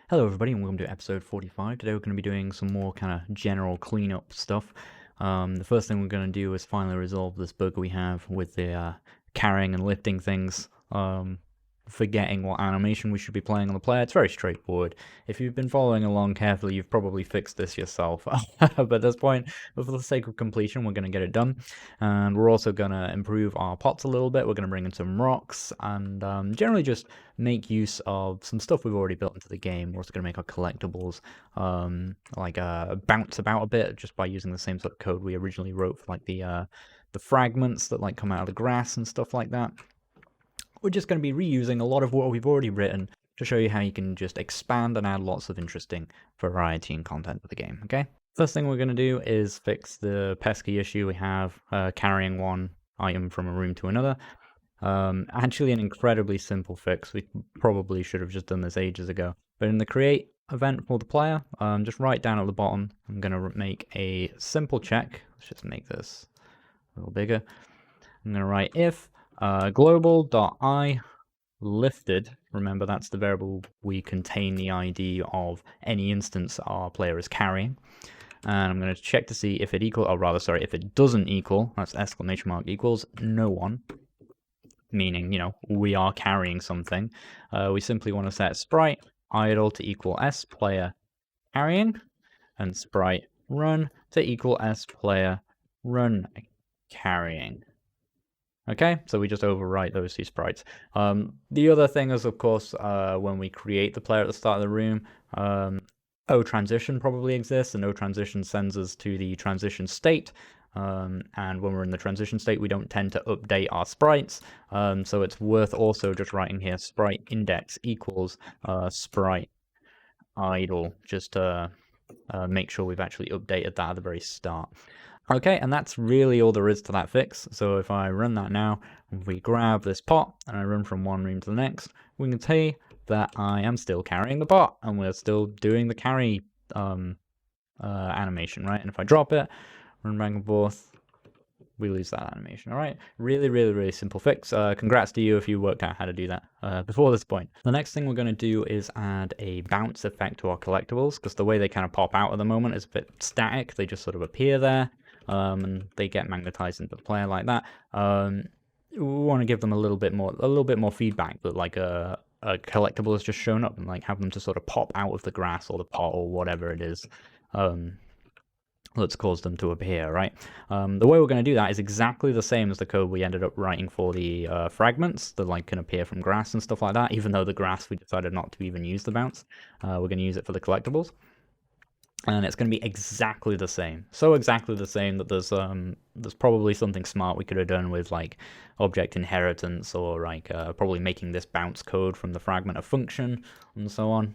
Hello everybody and welcome to episode 45. Today we're going to be doing some more kind of general cleanup stuff. The first thing we're going to do is finally resolve this bug we have with the carrying and lifting things, forgetting what animation we should be playing on the player. It's very straightforward. If you've been following along carefully, you've probably fixed this yourself. But at this point, but for the sake of completion, we're going to get it done. And we're also going to improve our pots a little bit. We're going to bring in some rocks and generally just make use of some stuff we've already built into the game. We're also going to make our collectibles bounce about a bit just by using the same sort of code we originally wrote for like the fragments that like come out of the grass and stuff like that. We're just going to be reusing a lot of what we've already written to show you how you can just expand and add lots of interesting variety and content to the game, okay? First thing we're going to do is fix the pesky issue we have carrying one item from a room to another. Actually an incredibly simple fix. We probably should have just done this ages ago. But in the create event for the player, just right down at the bottom, I'm going to make a simple check. Let's just make this a little bigger. I'm going to write if global.I lifted, remember that's the variable we contain the ID of any instance our player is carrying. And I'm going to check to see if it if it doesn't equal, that's exclamation mark equals no one. Meaning, you know, we are carrying something. We simply want to set sprite idle to equal s player carrying, and sprite run to equal s player run carrying. Okay, so we just overwrite those two sprites. The other thing is, of course, when we create the player at the start of the room, O transition probably exists, and O transition sends us to the transition state. And when we're in the transition state, we don't tend to update our sprites. So it's worth also just writing here sprite index equals sprite idle, just to make sure we've actually updated that at the very start. Okay, and that's really all there is to that fix. So if I run that now, if we grab this pot and I run from one room to the next, we can see that I am still carrying the pot and we're still doing the carry animation, right? And if I drop it, run back and forth, we lose that animation. All right, really simple fix. Congrats to you if you worked out how to do that before this point. The next thing we're going to do is add a bounce effect to our collectibles, because the way they kind of pop out at the moment is a bit static. They just sort of appear there and they get magnetized into the player like that. We want to give them a little bit more feedback, that like a collectible has just shown up, and like have them to sort of pop out of the grass or the pot or whatever it is that's caused them to appear, right? The way we're going to do that is exactly the same as the code we ended up writing for the fragments that like can appear from grass and stuff like that. Even though the grass, we decided not to even use the bounce, we're going to use it for the collectibles. And it's going to be exactly the same. So exactly the same that there's probably something smart we could have done with like object inheritance, or like probably making this bounce code from the fragment a function and so on.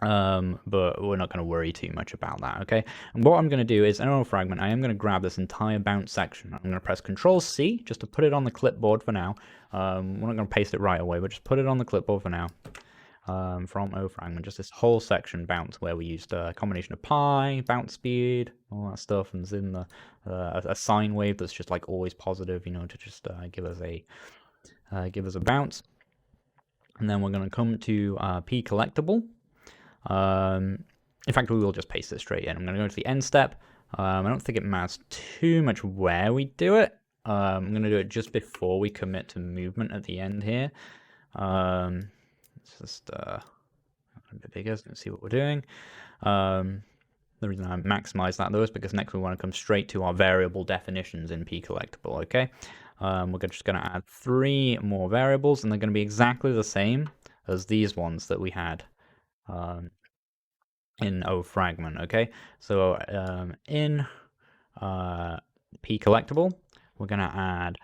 But we're not going to worry too much about that, okay? And what I'm going to do is, in our fragment, I am going to grab this entire bounce section. I'm going to press Control-C just to put it on the clipboard for now. We're not going to paste it right away, but just put it on the clipboard for now. From O fragment, just this whole section bounce, where we used a combination of pi, bounce speed, all that stuff, and in the a sine wave that's just like always positive, you know, to just give us a bounce. And then we're going to come to p collectible. In fact, we will just paste it straight in. I'm going to go to the end step. I don't think it matters too much where we do it. I'm going to do it just before we commit to movement at the end here. It's just a bit bigger, so you can see what we're doing. The reason I maximize that though is because next we want to come straight to our variable definitions in p collectible, okay? We're just going to add 3 more variables, and they're going to be exactly the same as these ones that we had in O fragment, okay? So in p collectible, we're going to add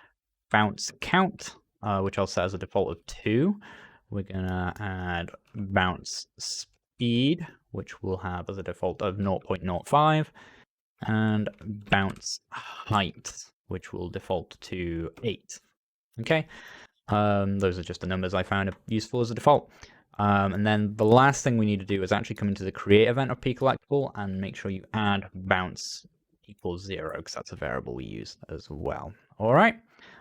bounce count, which I'll set as a default of 2. We're going to add bounce speed, which we'll have as a default of 0.05, and bounce height, which will default to 8. Okay, those are just the numbers I found useful as a default. And then the last thing we need to do is actually come into the create event of p collectible and make sure you add bounce equals 0, because that's a variable we use as well. All right.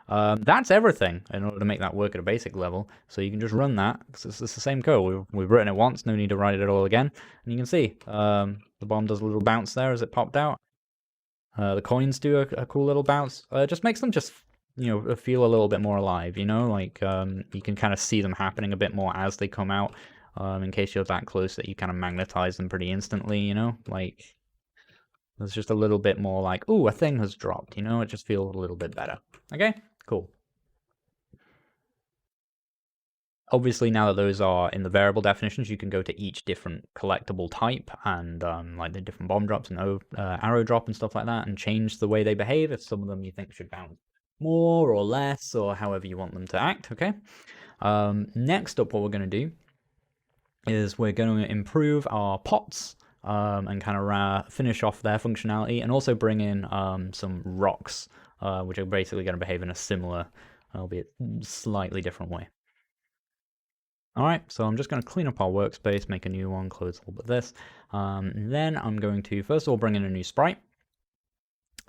That's everything in order to make that work at a basic level. So you can just run that because it's the same code. We've written it once, no need to write it all again. And you can see the bomb does a little bounce there as it popped out. The coins do a cool little bounce. It just makes them just, feel a little bit more alive, like you can kind of see them happening a bit more as they come out, in case you're that close that you kind of magnetize them pretty instantly, like there's just a little bit more like, ooh, a thing has dropped, it just feels a little bit better. Okay, cool. Obviously, now that those are in the variable definitions, you can go to each different collectible type and like the different bomb drops and arrow drop and stuff like that, and change the way they behave if some of them you think should bounce more or less or however you want them to act. Okay. Next up, what we're going to do is we're going to improve our pots and kind of finish off their functionality, and also bring in some rocks, which are basically going to behave in a similar, albeit slightly different way. Alright, so I'm just going to clean up our workspace, make a new one, close all but this. Then I'm going to, first of all, bring in a new sprite.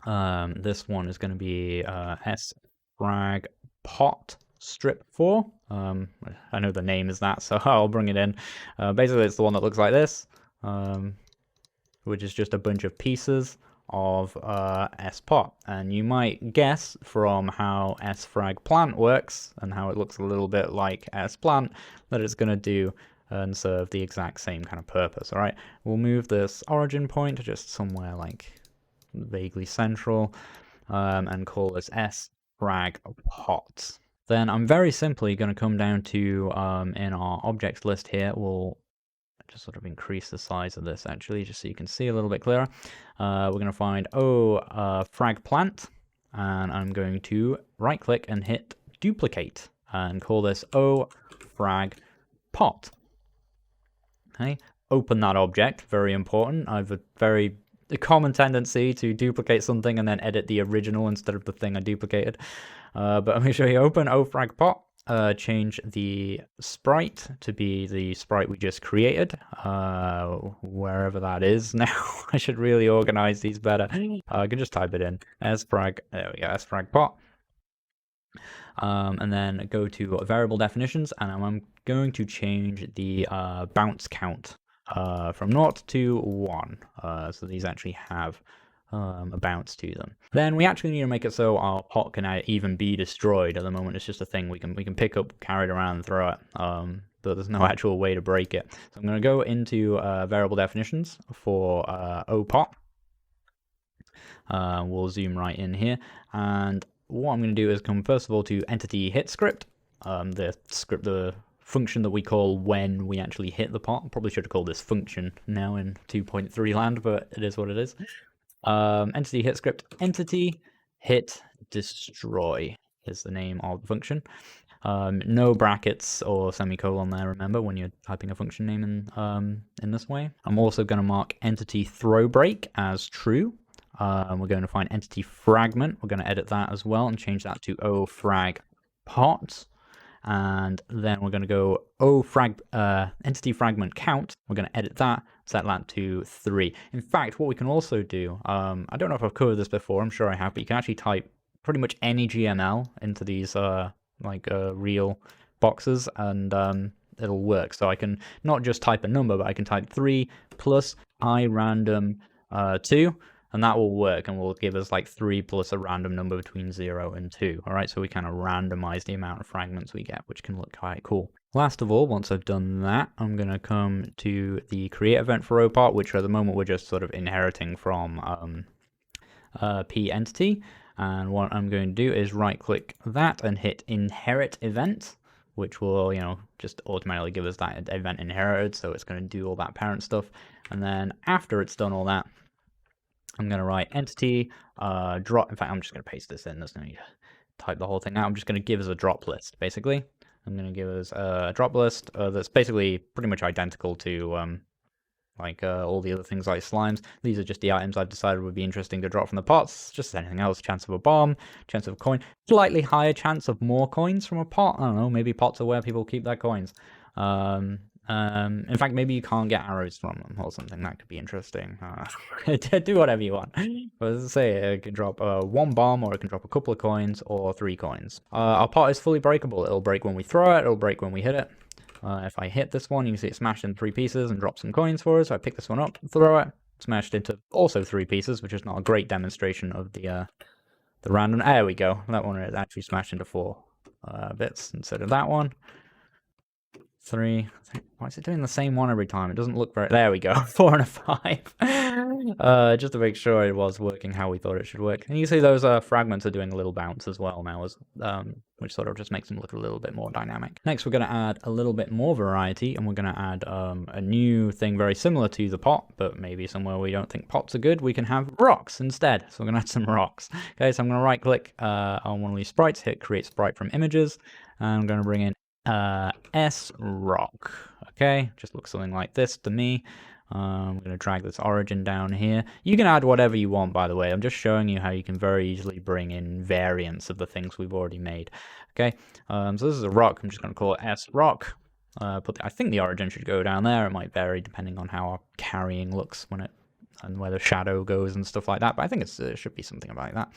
This one is going to be sfrag pot strip 4. I know the name is that, so I'll bring it in. Basically, it's the one that looks like this, which is just a bunch of pieces of spot, and you might guess from how sfrag plant works and how it looks a little bit like splant that it's going to do and serve the exact same kind of purpose. All right, we'll move this origin point to just somewhere like vaguely central, and call this sfrag pot. Then I'm very simply going to come down to in our objects list here, we'll just sort of increase the size of this actually, just so you can see a little bit clearer. We're going to find frag plant, and I'm going to right click and hit duplicate and call this frag pot. Okay, open that object, very important. I have a common tendency to duplicate something and then edit the original instead of the thing I duplicated. But make sure you open frag pot. Change the sprite to be the sprite we just created, wherever that is now. I should really organize these better. I can just type it in, sfrag, there we go, sfrag pot. And then go to variable definitions, and I'm going to change the bounce count from 0 to 1. So these actually have a bounce to them. Then we actually need to make it so our pot can even be destroyed. At the moment, it's just a thing we can pick up, carry it around, and throw it. But there's no actual way to break it. So I'm going to go into variable definitions for pot. We'll zoom right in here, and what I'm going to do is come first of all to entity hit script, the function that we call when we actually hit the pot. Probably should have called this function now in 2.3 land, but it is what it is. Entity hit script, entity hit destroy is the name of the function. No brackets or semicolon there, remember, when you're typing a function name in this way. I'm also going to mark entity throw break as true. We're going to find entity fragment. We're going to edit that as well and change that to frag pot. And then we're going to go entity fragment count. We're going to edit that, set that to 3. In fact, what we can also do, I don't know if I've covered this before, I'm sure I have, but you can actually type pretty much any GML into these real boxes, and it'll work. So I can not just type a number, but I can type 3 plus I random 2. And that will work, and will give us like 3 plus a random number between 0 and 2. All right, so we kind of randomize the amount of fragments we get, which can look quite cool. Last of all, once I've done that, I'm going to come to the create event for part, which at the moment we're just sort of inheriting from p entity. And what I'm going to do is right click that and hit inherit event, which will, just automatically give us that event inherited. So it's going to do all that parent stuff. And then after it's done all that, I'm going to write entity drop. In fact, I'm just going to paste this in. There's no need to type the whole thing out. I'm just going to give us a drop list, basically. I'm going to give us a drop list that's basically pretty much identical to all the other things like slimes. These are just the items I've decided would be interesting to drop from the pots. Just anything else. Chance of a bomb, chance of a coin, slightly higher chance of more coins from a pot. I don't know, maybe pots are where people keep their coins. In fact, maybe you can't get arrows from them or something. That could be interesting. Do whatever you want. But as I say, it can drop 1 bomb, or it can drop a couple of coins, or 3 coins. Our pot is fully breakable. It'll break when we throw it. It'll break when we hit it. If I hit this one, you can see it smashed in 3 pieces and drop some coins for us. So I pick this one up, throw it, smashed into also 3 pieces, which is not a great demonstration of the random. There we go. That one is actually smashed into 4 bits instead of that one. 3. Why is it doing the same one every time? It doesn't look very... There we go. 4 and a 5. Just to make sure it was working how we thought it should work. And you see those fragments are doing a little bounce as well now, which sort of just makes them look a little bit more dynamic. Next, we're going to add a little bit more variety, and we're going to add a new thing very similar to the pot, but maybe somewhere we don't think pots are good, we can have rocks instead. So we're going to add some rocks. Okay, so I'm going to right-click on one of these sprites, hit Create Sprite from Images, and I'm going to bring in S rock. Okay, just looks something like this to me. I'm going to drag this origin down here. You can add whatever you want, by the way. I'm just showing you how you can very easily bring in variants of the things we've already made. Okay, so this is a rock. I'm just going to call it S rock. I think the origin should go down there. It might vary depending on how our carrying looks and where the shadow goes and stuff like that. But I think it should be something like that.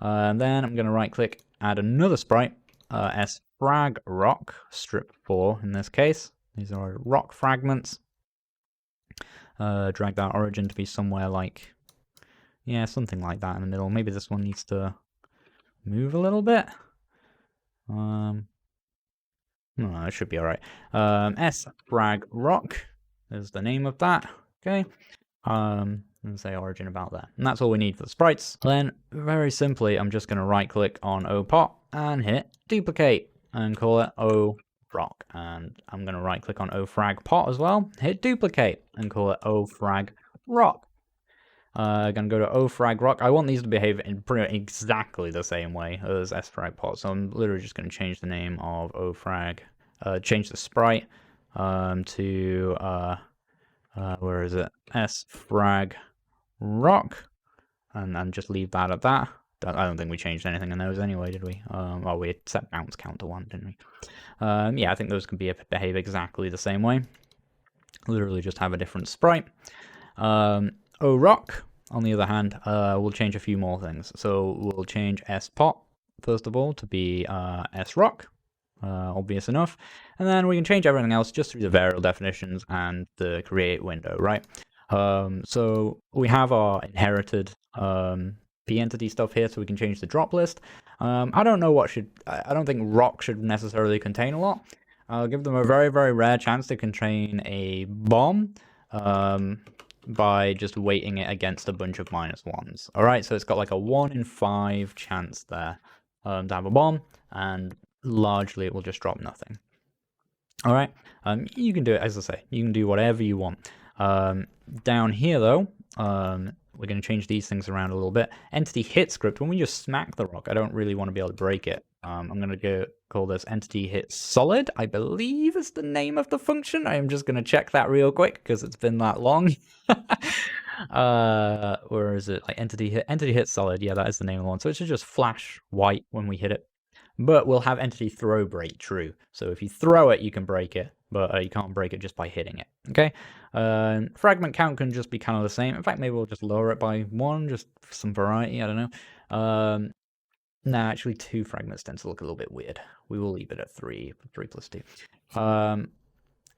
Then I'm going to right click, add another sprite. S frag rock, strip 4 in this case. These are rock fragments. Drag that origin to be somewhere like, yeah, something like that in the middle. Maybe this one needs to move a little bit. No, it should be alright. S frag rock is the name of that. Okay. And say origin about that. And that's all we need for the sprites. Then, very simply, I'm just going to right click on OPot and hit duplicate and call it O rock. And I'm going to right click on OFrag pot as well, hit duplicate and call it OFrag rock. I'm going to go to OFrag rock. I want these to behave in pretty exactly the same way as SFrag pot. So I'm literally just going to change the name of OFrag, change the sprite to, where is it? SFrag rock, and just leave that at that. I don't think we changed anything in those anyway, did we? Well, we set bounce count to 1, didn't we? Yeah, I think those can behave exactly the same way. Literally just have a different sprite. O-Rock, on the other hand, we'll change a few more things. So we'll change S-Pot, first of all, to be S-Rock. Obvious enough. And then we can change everything else just through the variable definitions and the create window, right? So we have our inherited p-entity stuff here, so we can change the drop list. I don't think rock should necessarily contain a lot. I'll give them a very, very rare chance to contain a bomb by just weighting it against a bunch of -1s. Alright, so it's got like a 1 in 5 chance there to have a bomb, and largely it will just drop nothing. Alright, you can do it, as I say, you can do whatever you want. Down here though, we're going to change these things around a little bit. Entity hit script, when we just smack the rock, I don't really want to be able to break it. I'm going to call this entity hit solid, I believe is the name of the function. I am just going to check that real quick because it's been that long. Where is it? Like entity hit solid, yeah, that is the name of the one. So it should just flash white when we hit it. But we'll have entity throw break true. So if you throw it, you can break it, but you can't break it just by hitting it. Okay. Fragment count can just be kind of the same. In fact, maybe we'll just lower it by 1, just for some variety. I don't know. Nah, actually 2 fragments tend to look a little bit weird. We will leave it at 3 plus 2.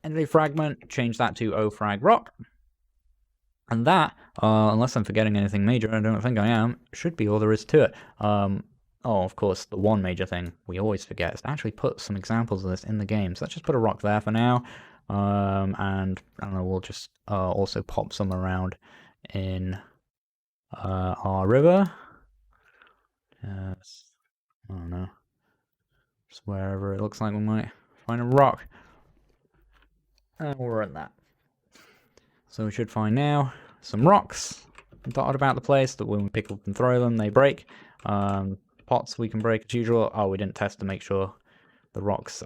Entity fragment, change that to OFrag rock. And that, unless I'm forgetting anything major, I don't think I am, should be all there is to it. Oh, of course, the one major thing we always forget is to actually put some examples of this in the game. So let's just put a rock there for now. And I don't know, we'll just also pop some around in our river. I don't know. Just wherever it looks like we might find a rock. And we'll run that. So we should find now some rocks dotted about the place that when we pick up and throw them, they break. Pots we can break as usual. Oh, we didn't test to make sure the rocks.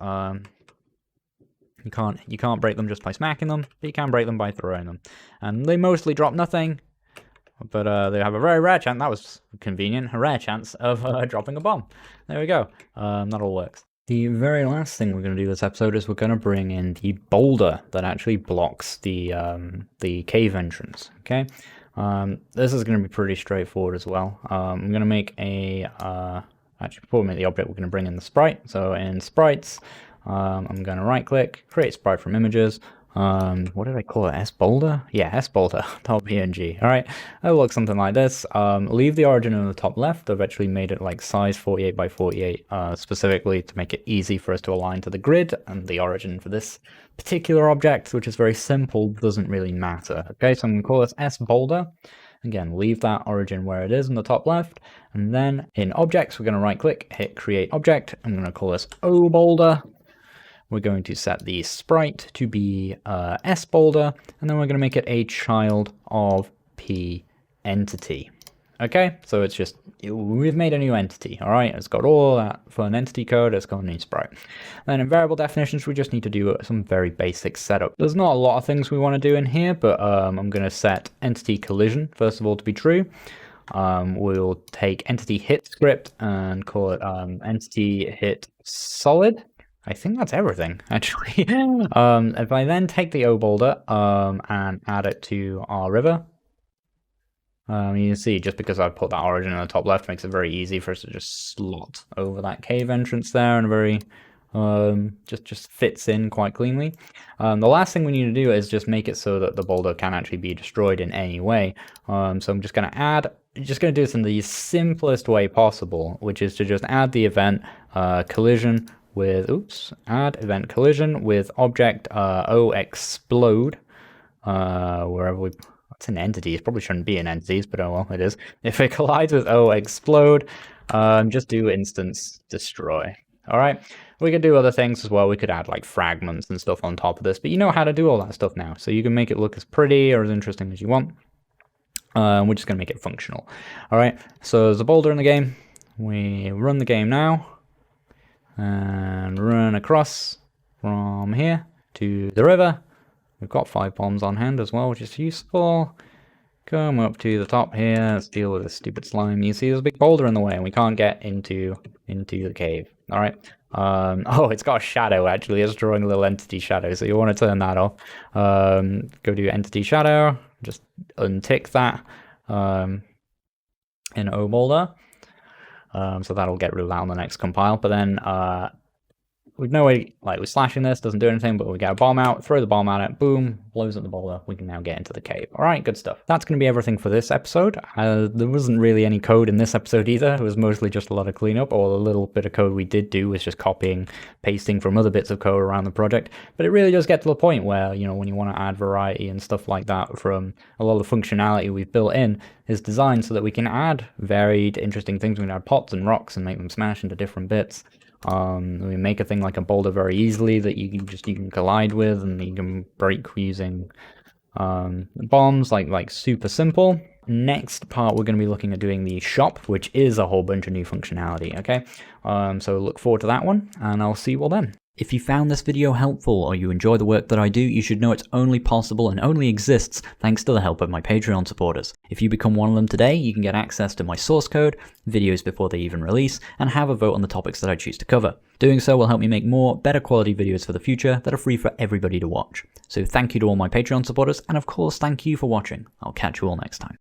You can't break them just by smacking them, but you can break them by throwing them. And they mostly drop nothing, but they have a very rare chance. That was convenient, a rare chance of dropping a bomb. There we go. That all works. The very last thing we're going to do this episode is we're going to bring in the boulder that actually blocks the cave entrance. Okay, this is going to be pretty straightforward as well. I'm going to make a actually before we make the object, we're going to bring in the sprite. So in sprites, I'm going to right click, create sprite from images. What did I call it? S boulder? Yeah, S boulder. .png. All right, it'll look something like this. Leave the origin in the top left. I've actually made it like size 48 by 48, specifically to make it easy for us to align to the grid, and the origin for this particular object, which is very simple, doesn't really matter. Okay, so I'm gonna call this S boulder. Again, leave that origin where it is in the top left, and then in objects, we're gonna right click, hit create object. I'm gonna call this O boulder. We're going to set the sprite to be S boulder, and then we're going to make it a child of P entity. Okay, so it's just, we've made a new entity, all right? It's got all that fun entity code, it's got a new sprite. Then in variable definitions, we just need to do some very basic setup. There's not a lot of things we want to do in here, but I'm going to set entity collision, first of all, to be true. We'll take entity hit script and call it entity hit solid. I think that's everything, actually. If I then take the O boulder and add it to our river, you can see just because I put that origin in the top left makes it very easy for us to just slot over that cave entrance there, and very just fits in quite cleanly. The last thing we need to do is just make it so that the boulder can actually be destroyed in any way. So I'm just going to do this in the simplest way possible, which is to just add the event collision with, add event collision with object O explode, wherever we, it's an entity, it probably shouldn't be in entities, but oh well, it is. If it collides with O explode, just do instance destroy. All right, we could do other things as well. We could add like fragments and stuff on top of this, but you know how to do all that stuff now, so you can make it look as pretty or as interesting as you want. We're just gonna make it functional. All right, so there's a boulder in the game. We run the game now, and run across from here to the river. We've got 5 bombs on hand as well, which is useful. Come up to the top here. Let's deal with this stupid slime. You see there's a big boulder in the way and we can't get into the cave. All right. Oh, it's got a shadow actually. It's drawing a little entity shadow, so you want to turn that off. Go to entity shadow. Just untick that in O boulder. So that'll get rid of that on the next compile. But then with no way, like we're slashing this, doesn't do anything, but we get a bomb out, throw the bomb at it, boom, blows up the boulder. We can now get into the cave. All right, good stuff. That's going to be everything for this episode. There wasn't really any code in this episode either. It was mostly just a lot of cleanup, or the little bit of code we did do was just copying, pasting from other bits of code around the project. But it really does get to the point where, you know, when you want to add variety and stuff like that, from a lot of the functionality we've built in is designed so that we can add varied, interesting things. We can add pots and rocks and make them smash into different bits. We make a thing like a boulder very easily that you can collide with, and you can break using bombs, like super simple. Next part, we're going to be looking at doing the shop, which is a whole bunch of new functionality. Okay, so look forward to that one, and I'll see you all then. If you found this video helpful or you enjoy the work that I do, you should know it's only possible and only exists thanks to the help of my Patreon supporters. If you become one of them today, you can get access to my source code, videos before they even release, and have a vote on the topics that I choose to cover. Doing so will help me make more, better quality videos for the future that are free for everybody to watch. So thank you to all my Patreon supporters, and of course thank you for watching. I'll catch you all next time.